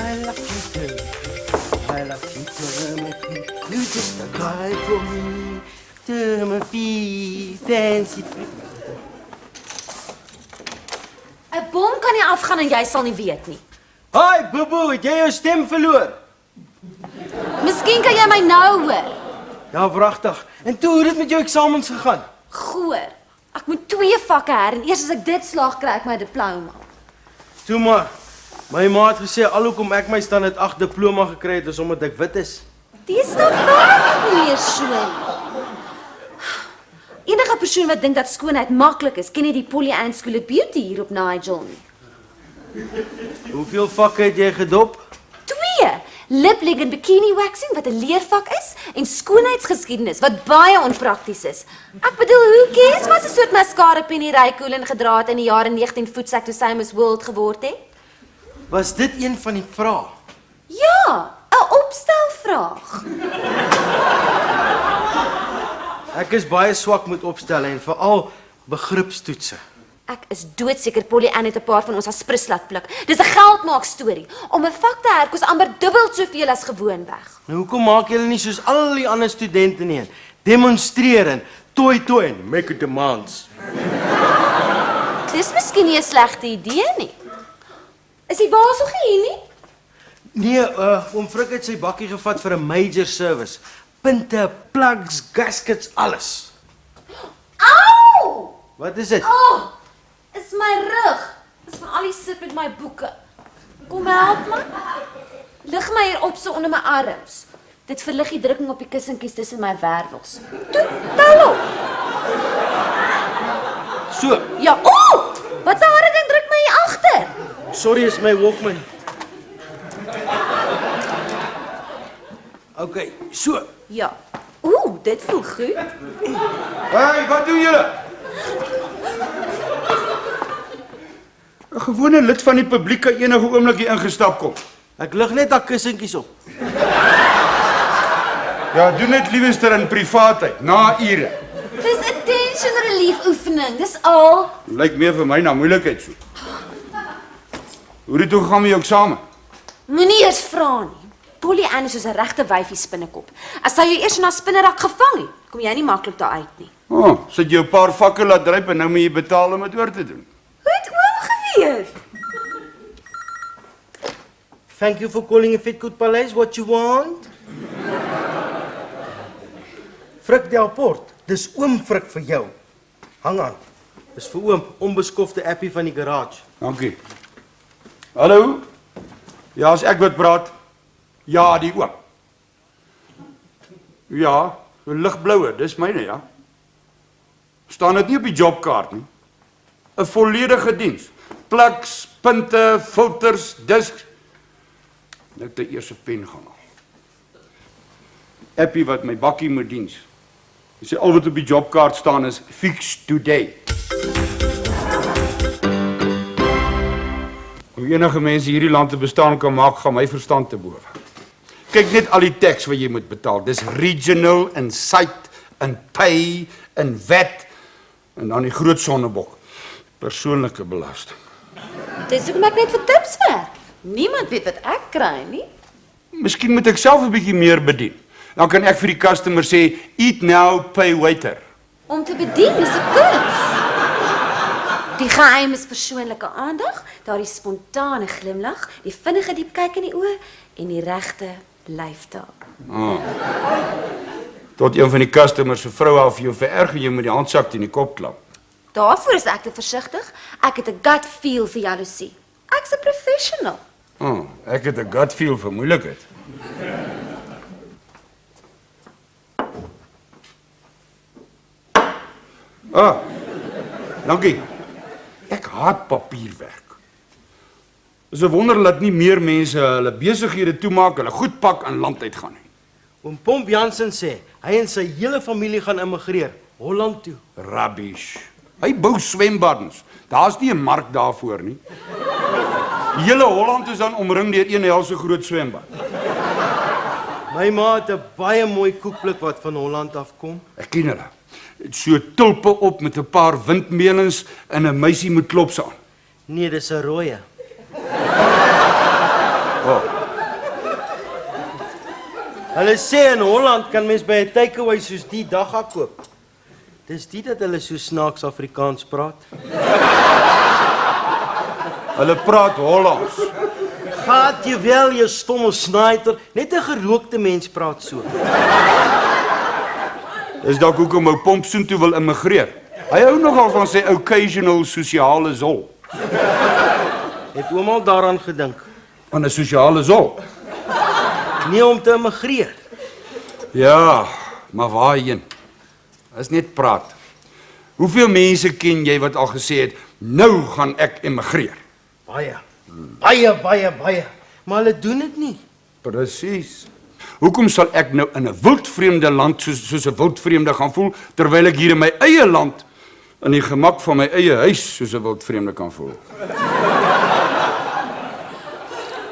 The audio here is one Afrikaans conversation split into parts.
I love you too. I love you, Timothy. You just a guy for me. Timothy, fancy. 'n Bom kan nie afgaan en jy sal nie weet nie. Hi, Bobo, het jy jou stem verloor? Miskien kan jy my nou hoor. Ja, wragtig. En toe, hoe het dit met jou eksamens gegaan? Goor. Ek moet 2 vakke en eers as ek dit slaag kry ek my diploma. Toe maar. My ma het gesê alhoekom ek my standaard 8 diploma gekry het is omdat ek wit is. Dis nou werk nie meer so nie. Enige persoon wat dink dat skoonheid maklik is, ken nie die Polly Ann School of Beauty hier op Nigel nie. Hoeveel vakke het jy gedop? 2. Lip leg en bikini waxing wat 'n leervak is en skoonheidsgeskiedenis wat baie onprakties is. Ek bedoel, who cares wat 'n soort mascara Penny Raikkonen gedra het in die jare 19 voetsek toe sy Miss World geword het? Was dit een van die vrae? Ja, 'n opstelvraag. Ek is baie swak met opstelle en veral begripstoetse. Ek is doodseker Polly Ann het 'n paar van ons as prins laat pluk. Dis 'n geldmaak storie. Om 'n vak te herkos amper dubbel soveel as gewoonweg. Nou hoekom maak julle nie soos al die ander studente nie? Demonstreer en toi en make a demands. Dis miskien nie 'n slegte idee nie. Is die baas nog hier nie? Nee, oom Frik het sy bakkie gevat vir 'n major service. Punte, plugs, gaskets, alles. Au! Wat is dit? Oh, is my rug. Dis van al die sit met my boeke. Kom help my. Lig my hier op so onder my arms. Dit verlig die drukking op die kussentjies tussen my wervels. Toe, tel op. So, Ja, ooh! Wat 'n harde ding druk my hier agter. sorry is my Walkman. Okay, so. Ja. Ooh, dit voel goed. Hey, wat doen julle? 'n Gewone lid van die publiek kan enige oomblik hier ingestap kom. Ek lig net al kussentjies op. Ja, doen dit liewer in privaatheid, na ure. Dis 'n tension relief oefening, dis al. Lyk meer vir my na moeilikheid so. Hoe het dit gegaan met jou eksamen? Moenie eers vra nie. Polly Ann is soos 'n regte wyfie spinnekop. As sy jou eers in haar spinnerak gevang het, kom jy nie maklik daar uit nie. Oh, sit jy 'n paar vakke laat dryp en nou moet jy betaal om dit oor te doen. Hoe het oom geweet? Thank you for calling a Fitgoed Palace. What you want? Frik Delport, dis oom Frik vir jou. Hang aan. Dis vir oom, onbeskofte appie van die garage. Dankie. Hallo? Ja, as ek wat praat. Ja, die oom. Ja, 'n ligbloue, dis myne, ja. Staan dit nie op die jobkaart nie. 'n Volledige diens. Plugs, punte, filters, disks. Nou het eers 'n pen gaan haal. Appie wat my bakkie moet diens. Jy sê al wat op die jobkaart staan is fix today. Hoe enige mense hierdie land te bestaan kan maak, gaan my verstand te bowe. Kyk net al die teks wat jy moet betaal. Dis regional en site en pay en VAT en dan die groot sonnebok. Persoonlike belasting. Dis hoekom ek net vir tips werk. Niemand weet wat ek kry nie. Miskien moet ek self 'n bietjie meer bedien. Dan kan ek vir die customer sê, eat now, pay waiter. Om te bedien is 'n kuns. Die geheim is persoonlike aandag, daardie spontane glimlag, die vinnige diep kyk in die oë en die regte lyftaal. Tot een van die customers se vrou af jou vererger jy met die handsak teen die kop klap. Daarvoor is ek te versigtig. Ek het 'n gut feel vir jaloesie. Ek's 'n professional. Ek het 'n gut feel vir moeilikheid. Dankie. Ek haat papierwerk. Dis 'n wonder dat nie meer mense hulle besighede toemaak, hulle goed pak en land uit gaan nie. Oom Pomp Jansen sê, hy en sy hele familie gaan immigreer, Holland toe. Rubbish. Hy bou swembaddens. Daar's nie 'n mark daarvoor nie. Die hele Holland is dan omring deur een helse groot swembad. My ma het 'n baie mooi koekblik wat van Holland afkom. Ek ken hulle. So tulpe op met 'n paar windmelens en 'n meisie met klops aan. Nee, dis 'n rooie. Oh. Hulle sê in Holland kan mens by 'n takeaway soos die dagga koop. Dis die dat hulle so snaaks Afrikaans praat. Hulle praat Hollands. Gaat jy wel, jy stomme sniper. Net 'n gerookte mens praat so. Is dalk hoekom ou Pomp soontoe wil immigreer. Hy hou nogal van sy occasional sosiale zol. Het oom al daaraan gedink? Aan 'n sosiale zol. Nie om te immigreer. Ja, maar waarheen? Is net praat. Hoeveel mense ken jy wat al gesê het, nou gaan ek immigreer? Baie. Baie. Maar hulle doen dit nie. Presies. Hoekom sal ek nou in 'n wildvreemde land soos 'n wildvreemde gaan voel, terwyl ek hier in my eie land, in die gemak van my eie huis, soos 'n wildvreemde kan voel?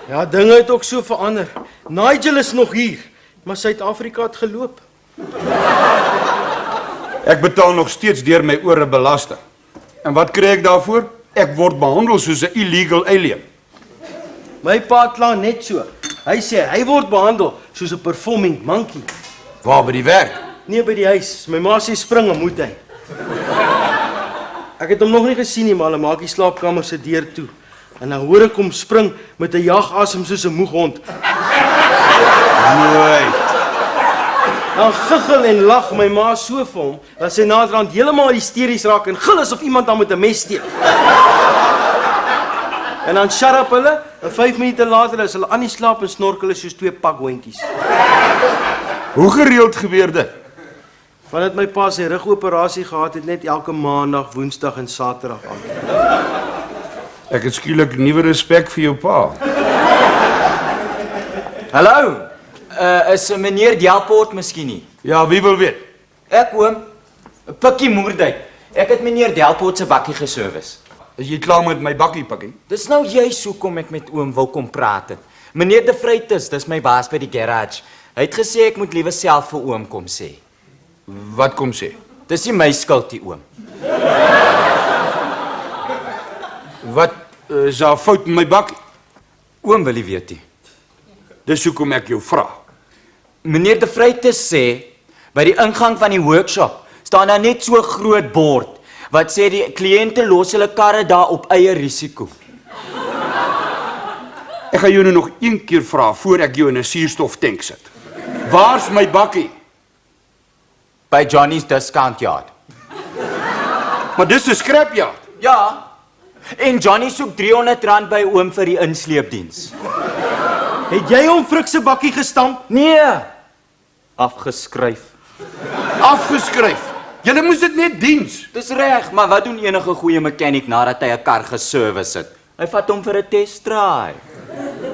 Ja, dinge het ook so verander. Nigel is nog hier, maar Suid-Afrika het geloop. Ek betaal nog steeds deur my ore belasting. En wat kry ek daarvoor? Ek word behandel soos 'n illegal alien. My pa kla net so. Hy sê hy word behandel soos 'n performing monkey. Waar by die werk? Nee, by die huis. My ma sê spring en moet hy. Ek het hom nog nie gesien nie, maar hulle maak die slaapkamer se deur toe. En dan hoor ek hom spring met 'n jagasem soos 'n moeg hond. Nooit. Dan giggel en lag my ma so vir hom, dat sy naderhand heeltemal hysteries raak en gil asof iemand haar met 'n mes steek. En dan shut up hulle, en 5 minute later is hulle aan die slaap en snork hulle soos 2 pakhondjies. Hoe gereeld gebeur dit? Vandat my pa sy rugoperasie gehad het, net elke maandag, woensdag en saterdag aan. Ek het skielik nuwe respek vir jou pa. Hallo, is meneer Delport miskien nie? Ja, wie wil weet? Ek oom, Pikkie Moerdijk. Ek het meneer Delport se bakkie geservice. Is jy klaar met my bakkie, Pikkie? Dis nou juist hoekom ek met oom wil kom praat het. Meneer De Vrytes, dis my baas by die garage. Hy het gesê ek moet liewe self vir oom kom sê. Wat kom sê? Dis nie my skuld nie, oom. Wat is daar fout met my bakkie? Oom wil nie weet nie. Dis hoekom ek jou vra. Meneer De Vrytes sê, by die ingang van die workshop staan daar net so 'n groot bord wat sê die kliënte los hulle karre daar op eie risiko. Ek gaan jou nou nog een keer vra voor ek jou in 'n suurstoftank sit. Waar's my bakkie? By Johnny's Discount Yard. Maar dis 'n scrapyard. Ja. En Johnny soek R300 by oom vir die insleepdiens. Het jy hom Frik se bakkie gestamp? Nee. Afgeskryf. Afgeskryf. Julle moes dit net diens. Dis reg, maar wat doen enige goeie mechanic nadat hy 'n kar geservice het? Hy vat hom vir 'n test drive.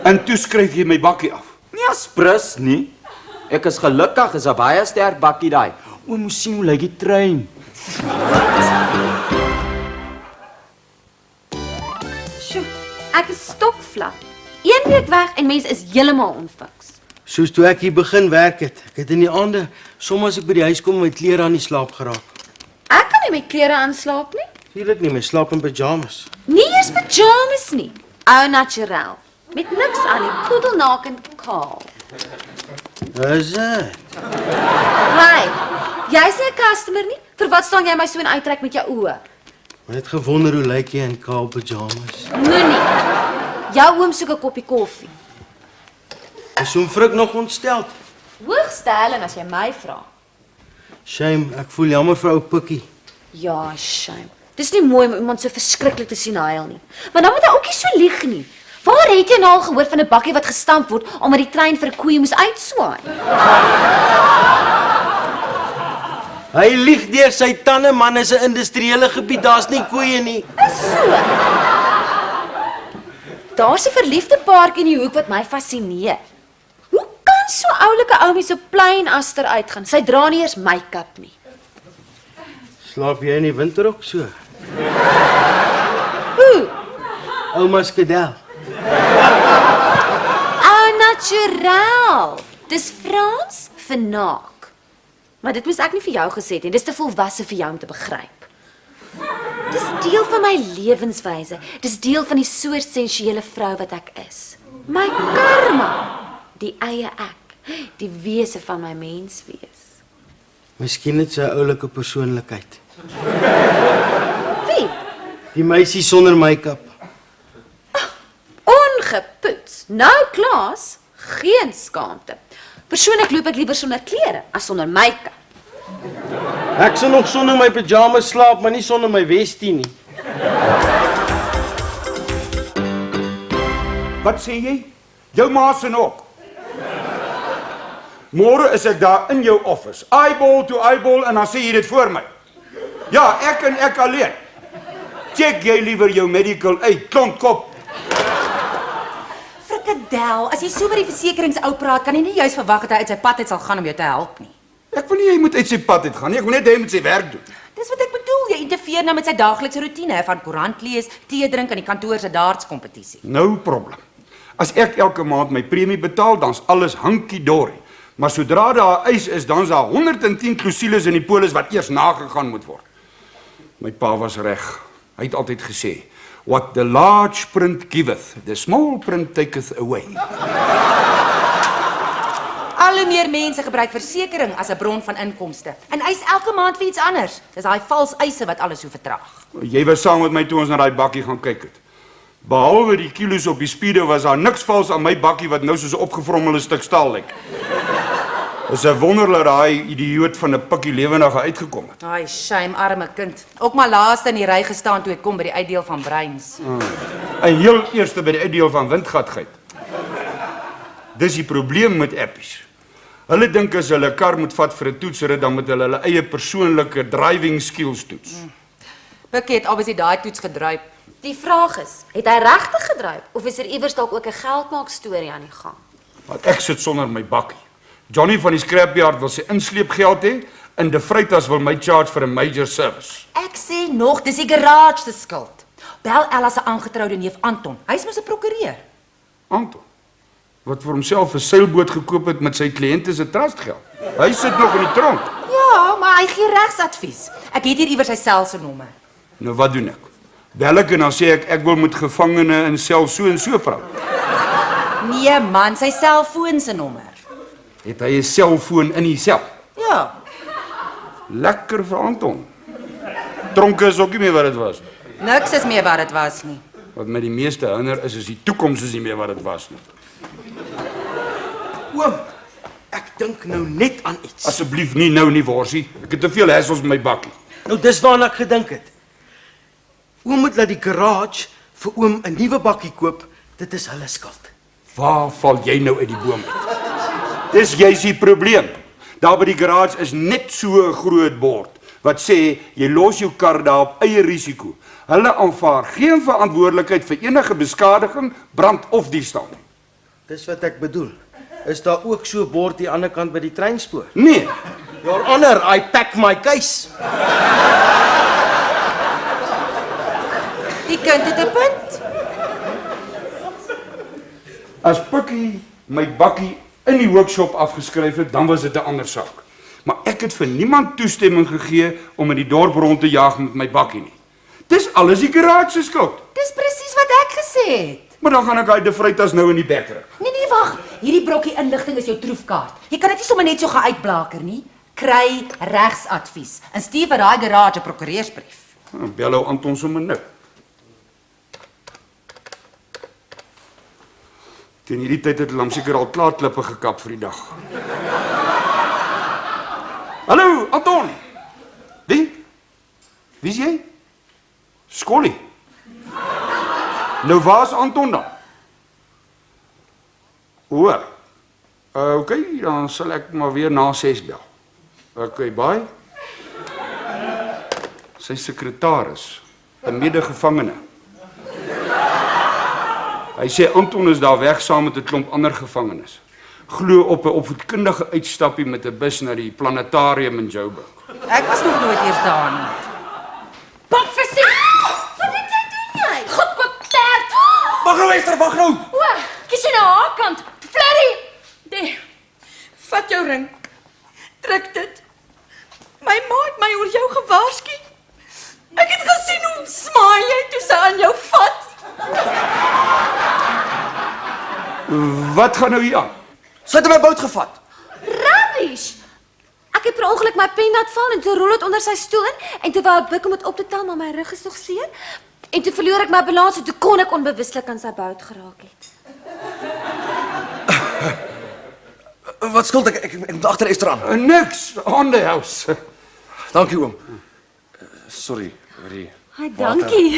En toe skryf jy my bakkie af. Nee, asprus nie. Ek is gelukkig, is 'n baie sterk bakkie daai. Oom moet sien hoe lyk die trein. Sjoe, ek is stokvlak. 1 week weg en mense is heeltemal onfiks. Soos toe ek hier begin werk het. Ek het in die aande, soms as ek by die huis kom met klere aan die slaap geraak. Ek kan nie met klere aanslaap nie. Natuurlik nie, my slaap in pyjamas. Nie eers pyjamas nie. Ou naturel. Met niks aan nie, poedelnakend kaal. Is dit? Hi, jy's nie 'n customer nie. Vir wat staan jy my so in uittrek met jou oë? Ek het gewonder hoe lyk jy in kaal pyjamas. Moenie. Jou oom soek 'n koppie koffie. Is hom Frik nog ontsteld? Hoogste helling as jy my vra. Shame, ek voel jammer vir ou Pikkie. Ja, shame. Dis nie mooi om iemand so verskriklik te sien huil nie. Maar dan moet hy ook nie so lieg nie. Waar het jy nou al gehoor van 'n bakkie wat gestamp word omdat die trein vir 'n koei moes uitswaai? Hy lieg deur sy tande, man, is 'n industriële gebied, daar's nie koeie nie. Is so. Daar's 'n verliefde paartjie in die hoek wat my fascineer. Hoe kan so oulike oumie so plain aster uitgaan? Sy dra nie eers make-up nie. Slaap jy in die winter ook so? Hoe? Ouma Skedel. Au naturel. Dis Frans vir naak. Maar dit moes ek nie vir jou gesê het nie. Dis te volwasse vir jou om te begryp. Dis deel van my lewenswyse. Dis deel van die soort sensuele vrou wat ek is. My karma, die eie ek. Die wese van my mens wees. Miskien het sy 'n oulike persoonlikheid. Wie? Die meisie sonder make-up. Ongepoets. Nou, Klaas, geen skaamte. Persoonlik loop ek liewer sonder klere as sonder make-up. Ek sal nog sonder my pyjamas slaap, maar nie sonder my vestie nie. Wat sê jy? Jou ma se ook. Môre is ek daar in jou office, eyeball to eyeball, en dan sê jy dit voor my. Ja, ek alleen. Check jy liewer jou medical aid, klontkop. Frikadel, as jy so met die versekeringsou praat, kan jy nie juist verwag dat hy uit sy pad uit sal gaan om jou te help nie. Ek wil nie hy moet uit sy pad uit gaan nie, ek wil net hy moet sy werk doen. Dis wat ek bedoel, jy interfereer nou met sy daaglikse roetine van koerant lees, tee drink en die kantoor se dartskompetisie. No problem. As ek elke maand my premie betaal, dan's alles hunky-dory. Maar sodra daar 'n eis is, dan's daar 110 klousules in die polis wat eers nagegaan moet word. My pa was reg. Hy het altyd gesê, what the large print giveth, the small print taketh away. Al hoe meer mense gebruik versekering as 'n bron van inkomste en eis elke maand vir iets anders. Dis daai vals eise wat alles so vertraag. Jy was saam met my toe ons na daai bakkie gaan kyk het. Behalwe die kilos op die speedo was daar niks vals aan my bakkie wat nou soos 'n opgevrommelde stuk staal lyk. Is 'n wonder dat daai idioot van 'n pikkie lewendig uitgekom het. Ai, shame, arme kind. Ook maar laaste in die ry gestaan toe ek kom by die uitdeel van Breins. En heel eerste by die uitdeel van Windgatgeit. Dis die probleem met appies. Hulle dink as hulle 'n kar moet vat vir 'n toetsrit, dan moet hulle hulle eie persoonlike driving skills toets. Bikkie het obviously daai toets gedruip. Die vraag is, het hy regtig gedryf of is iewers dalk ook 'n geldmaak storie aan die gang? Want ek sit sonder my bakkie. Johnny van die scrapyard wil sy insleepgeld hê en De Vrytas wil my charge vir 'n major service. Ek sê nog, dis die garage se skuld. Bel Ella se aangetroude neef Anton. Hy's mos 'n prokureur. Anton, wat vir homself 'n seilboot gekoop het met sy kliënte se trustgeld. Hy sit nog in die tronk. Ja, maar hy gee regsadvies. Ek het hier iewers sy sel se nommer. Nou wat doen ek? Bel ek en dan sê ek wil met gevangene in sel so en so praat. Nee man, sy selfoon se nommer. Het hy 'n selfoon in die sel? Ja. Lekker vir Anton. Tronke is ook nie meer wat dit was. Niks is meer wat dit was nie. Wat met die meeste hinder is die toekoms is nie meer wat dit was nie. Oom, ek dink nou net aan iets. Asseblief nie nou nie, Worsie. Ek het te veel hassles met my bakkie. Nou dis waarna ek gedink het. Oom moet laat die garage vir oom 'n nuwe bakkie koop. Dit is hulle skuld. Waar val jy nou uit die boom uit? Dis juist die probleem. Daar by die garage is net so 'n groot bord wat sê jy los jou kar daar op eie risiko. Hulle aanvaar geen verantwoordelikheid vir enige beskadiging, brand of diefstal nie. Dis wat ek bedoel. Is daar ook so 'n bord aan die ander kant by die treinspoor? Nee, Your Honor, I pack my case. Die kind het 'n punt. as Pikkie my bakkie in die workshop afgeskryf het, dan was dit 'n ander saak. Maar ek het vir niemand toestemming gegee om in die dorp rond te jaag met my bakkie nie. Dis alles die garage se skuld. Dis presies wat ek gesê het. Maar dan gaan ek hy De Vrytas nou in die bek kry. Nee, wag. Hierdie brokkie inligting is jou troefkaart. Jy kan dit nie sommer net so gaan uitblaker nie. Kry regsadvies en stuur vir daai garage 'n prokureursbrief. Bel ou Anton sommer nou. Teen hierdie tyd het hulle hom seker al klaar klippe gekap vir die dag. Hallo, Anton. Wie's jy? Skollie. Nou waar's Anton dan? Okay, dan sal ek maar weer na 6 bel. Okay, bye. Sy sekretaris, 'n medegevangene. Hy sê Anton is daar weg saam met 'n klomp ander gevangenes. Glo op 'n opvoedkundige uitstappie met 'n bus na die planetarium in Joburg. Ek was nog nooit eers daar nie. Bakvisie! Wat het jy doen jy? God, wat tert! Wag nou, Esther, wag nou. O, kies jy na haar kant. Flerry! Nee, vat jou ring. Druk dit. My ma het my oor jou gewaarsku. Ek het gesien hoe smaai jy toe sy aan jou vat. Wat gaan nou hier aan? Sy het my bout gevat. Eish! Ek het per ongeluk my pen laat val en toe rol dit onder sy stoel in en toe wou ek buig om dit op te tel, maar my rug is nog seer. En toe verloor ek my balans en toe kon ek onbewuslik aan sy bout geraak het. Wat skuld ek? Ek moet agter Esther aan. Niks, on the house. Dankie oom. Sorry oor die. Hi, dankie.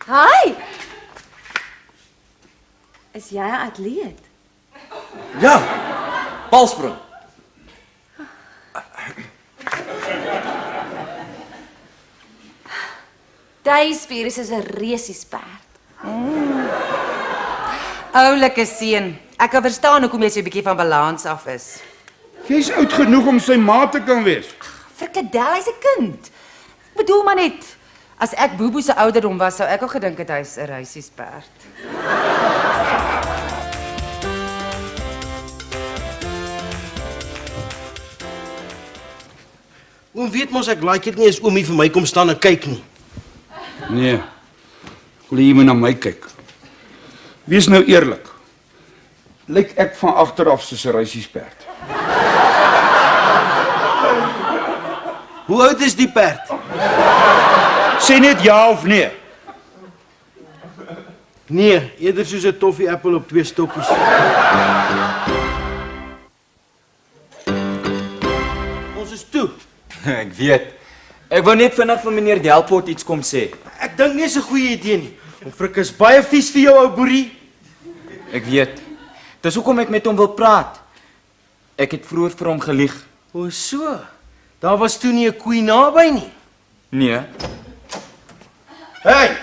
Hi. Is jy 'n atleet? Ja. Balspring. Duisspier is soos 'n resiesperd. Oulike seun. Ek kan verstaan hoekom jy so 'n bietjie van balans af is. Jy's oud genoeg om sy ma te kan wees. Frikadel, hy's 'n kind. Ek bedoel maar net, as ek Bobo se ouderdom was, sou ek al gedink het hy's 'n reisiesperd. Oom weet mos ek like dit nie as oomie vir my kom staan en kyk nie. Nee. Wil jy moet na my kyk? Wees nou eerlik. Lyk ek van agteraf soos 'n reisiesperd? Hoe oud is die perd? Sê net ja of nee. Nee, eerder soos 'n toffee appel op 2 stokkies. Ons is toe. Ek weet. Ek wou net vinnig vir meneer Delport iets kom sê. Ek dink nie is 'n goeie idee nie. Frik is baie vies vir jou ou boerie. Ek weet. Dis hoekom ek met hom wil praat. Ek het vroeër vir hom gelieg. O so. Daar was toe nie 'n koei naby nie. Nee. Hey!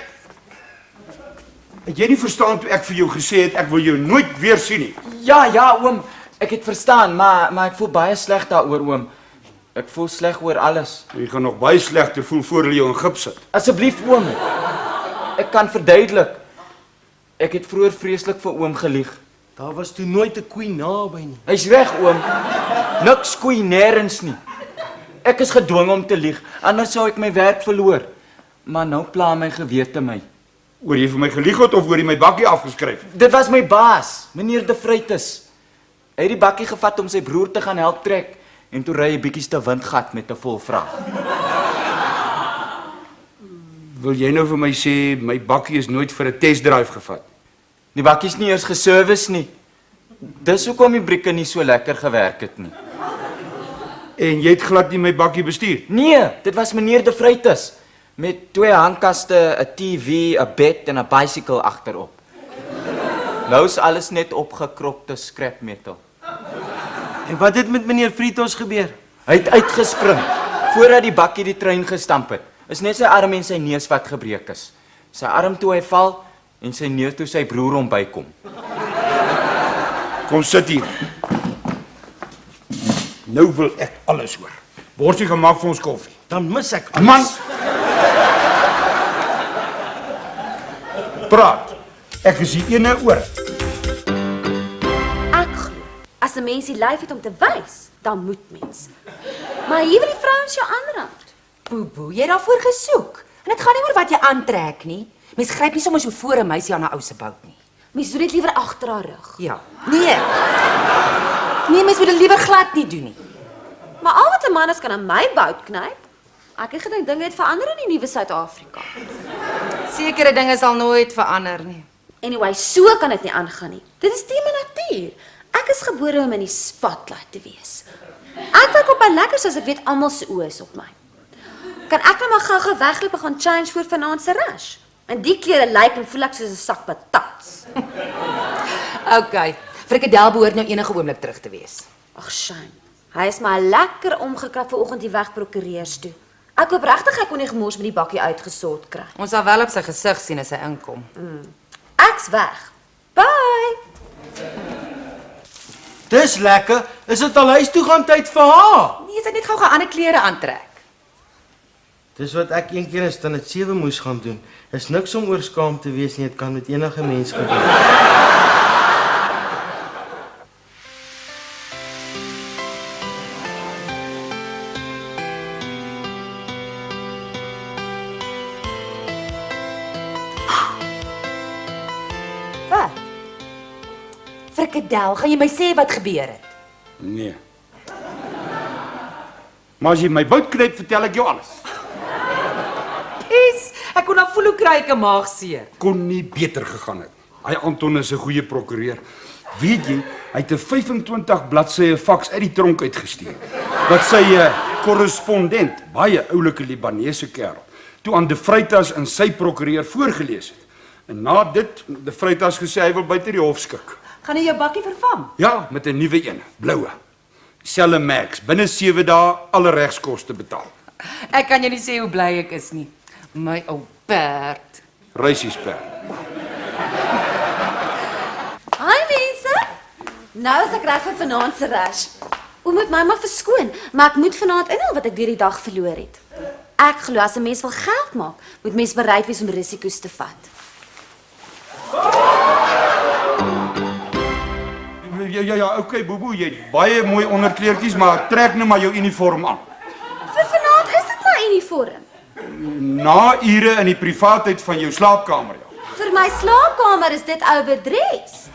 Het jy nie verstaan toe ek vir jou gesê het ek wil jou nooit weer sien nie? Ja, oom. Ek het verstaan, maar ek voel baie sleg daaroor, oom. Ek voel sleg oor alles. Jy gaan nog baie slegter voel voor hulle jou in gips sit. Asseblief, oom. Ek kan verduidelik. Ek het vroeër vreeslik vir oom gelieg. Daar was toe nooit 'n koei naby nie. Hy's reg, oom. Niks koei nêrens nie. Ek is gedwing om te lieg, anders sou ek my werk verloor. Maar nou pla my gewete my. Oor jy vir my gelieg het of oor jy my bakkie afgeskryf? Dit was my baas, meneer De Vrytes. Hy het die bakkie gevat om sy broer te gaan help trek en toe ry hy bietjies te windgat met 'n vol vrag. Wil jy nou vir my sê my bakkie is nooit vir 'n testdrive gevat? Die bakkie is nie eers geservice nie. Dis hoekom die brieke nie so lekker gewerk het nie. En jy het glad nie my bakkie bestuur? Nee, dit was meneer De Vrytes met 2 hangkaste, 'n TV, 'n bed en 'n bicycle agterop. Nou is alles net opgekropte scrap metal. En wat het met meneer Fritos gebeur? Hy het uitgespring voordat die bakkie die trein gestamp het. Is net sy arm en sy neus wat gebreek is. Sy arm toe hy val en sy neus toe sy broer hom bykom. Kom sit hier. Nou wil ek alles hoor. Word jy gemaak vir ons koffie? Dan mis ek alles. Man! Praat. Ek is die ene oor. Ek glo, as 'n mens die lyf het om te wys, dan moet mens. Maar hier wil die vrouens jou aanraak. Bobo, jy het daarvoor gesoek. En dit gaan nie oor wat jy aantrek nie. Mens gryp nie sommer so voor 'n meisie aan 'n ou se bout nie. Mens doen dit liewer agter haar rug. Ja. Nee, mens moet dit liewer glad nie doen nie. Maar al wat 'n man is kan aan my bout knyp. Ek het gedink dinge het verander in die nuwe Suid-Afrika. Sekere dinge sal nooit verander nie. Anyway, so kan dit nie aangaan nie. Dit is teen my natuur. Ek is gebore om in die spotlight te wees. Ek werk op my lekkers as ek weet almal se oë is op my. Kan ek nou maar gou-gou wegloop en gaan change voor vanaand se rush? En die klere lyk en voel ek soos 'n sak patats. Okay. Frikadel behoort nou enige oomblik terug te wees. Ag, shame. Hy is maar lekker omgekrap vanoggend die weg prokureurs toe. Ek hoop regtig hy kon nie gemors met die bakkie uitgesort kry. Ons sal wel op sy gesig sien as hy inkom. Ek's weg. Bye. Dis lekker. Is dit al huis toe gaan tyd vir haar? Nee, sy het net gou-gou ander klere aantrek. Dis wat ek een keer in Standaard 7 moes gaan doen. Is niks om oor skaam te wees nie, dit kan met enige mens gebeur. Frikadel, gaan jy my sê wat gebeur het? Nee. Maar as jy my bout knyp, vertel ek jou alles. Pies, ek kon dan voel hoe kry ek 'n maagseer. Kon nie beter gegaan het. Hy Anton is 'n goeie prokureur. Weet jy, hy het 'n 25 bladsye faks uit die tronk uitgestuur. Wat sy korrespondent, baie oulike Libanese kerel, toe aan De Vrytas en sy prokureur voorgelees het. En na dit, De Vrytas gesê hy wil buite die hof skik. Gaan jy jou bakkie vervang? Ja, met 'n nuwe een, bloue. Selle Max, binne 7 dae alle regskoste betaal. Ek kan jou nie sê hoe bly ek is nie. My ou perd. Reisiesper. Hi mense. Nou is ek reg vir vanaand se rash. O, moet my maar verskoon, maar ek moet vanaand inhaal wat ek deur die dag verloor het. Ek glo as 'n mens wil geld maak, moet mens bereid wees om risiko's te vat. Ja, okay, Bobo, jy het baie mooi onderkleertjies, maar trek nou maar jou uniform aan. Vir vanaand is dit my uniform. Na ure in die privaatheid van jou slaapkamer, ja. Vir my slaapkamer is dit overdress.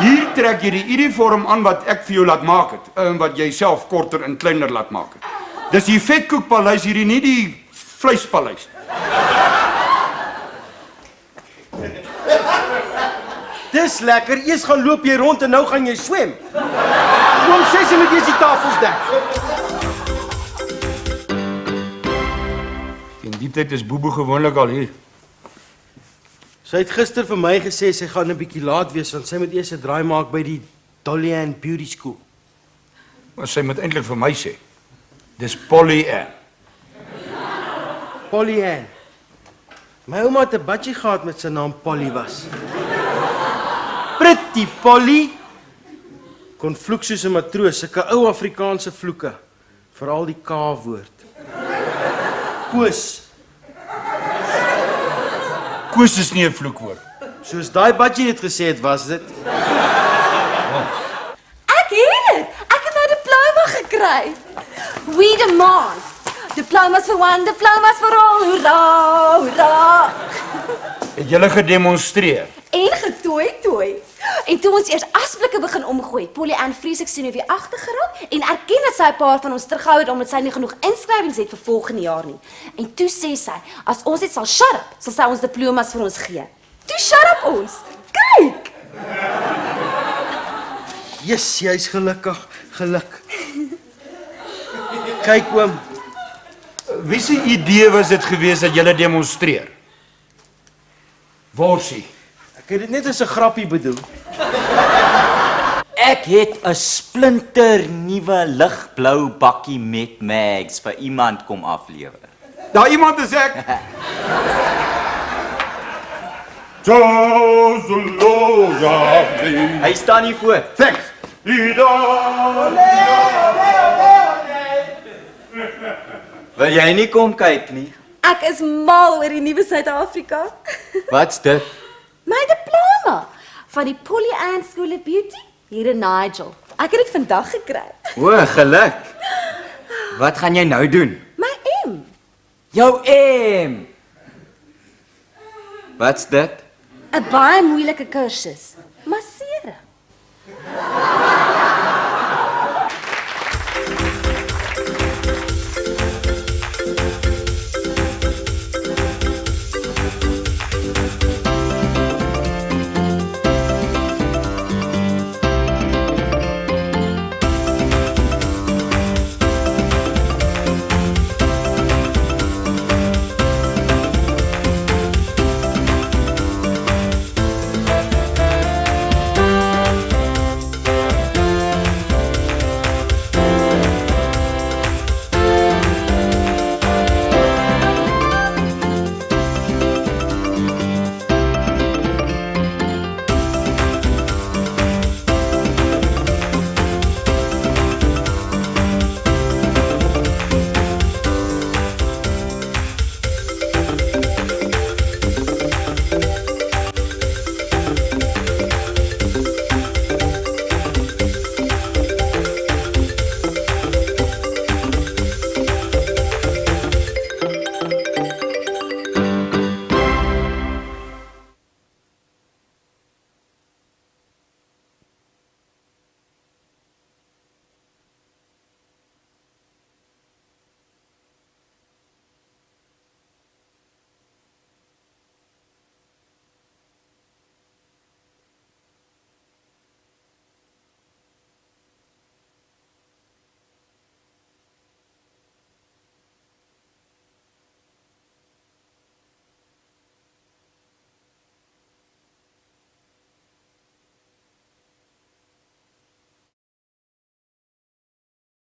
Hier trek jy die uniform aan wat ek vir jou laat maak het, en wat jy self korter en kleiner laat maak het. Dis die vetkoekpaleis hierdie, nie die vleispaleis. Dis lekker. Eers gaan loop jy rond en nou gaan jy swem. Kom 6 moet jy die tafels dek. In die tyd is Bobo gewoonlik al hier. Sy het gister vir my gesê sy gaan 'n bietjie laat wees want sy moet eers 'n draai maak by die Dolly Ann Beauty School. Maar sy moet eintlik vir my sê. Dis Polly Ann. Polly Ann. My ouma het 'n badjie gehad met sy naam Polly was. Pretty Polly. Kon vloek soos 'n matroos, sulke ou Afrikaanse vloeke, veral die K-woord. Koos. Koos is nie 'n vloekwoord. Soos daai badjie het gesê het, was dit. Ek het dit. Ek het nou 'n diploma gekry. We demand. Diplomas for one, diplomas for all. Hoera, hoera. Het julle gedemonstreer? En getooi. En toe ons eers asblikke begin omgooi, Polly Ann vreeslik sien hoe weer agter geraak en erken dat sy 'n paar van ons terughou het omdat sy nie genoeg inskrywings het vir volgende jaar nie. En toe sê sy, as ons dit sal shut up, sal sy ons diplomas vir ons gee. Toe shut up ons. Kyk. Yes, jy's gelukkig, geluk. Kyk oom, Wie se idee was dit geweest dat julle demonstreer? Worsie. ek het dit net as 'n grappie bedoel. Ek het 'n splinter nuwe ligblou bakkie met mags vir iemand kom aflewer. Daar iemand is ek. Hy staan hier voor. Thanks. Wil jy nie kom kyk nie? Ek is mal oor die nuwe Suid-Afrika. Wat's dit? My diploma van die Polly Ann School of Beauty hier in Nigel. Ek het dit vandag gekry. O, geluk. Wat gaan jy nou doen? My M. Jou M. Wat's dit? 'n baie moeilike kursus.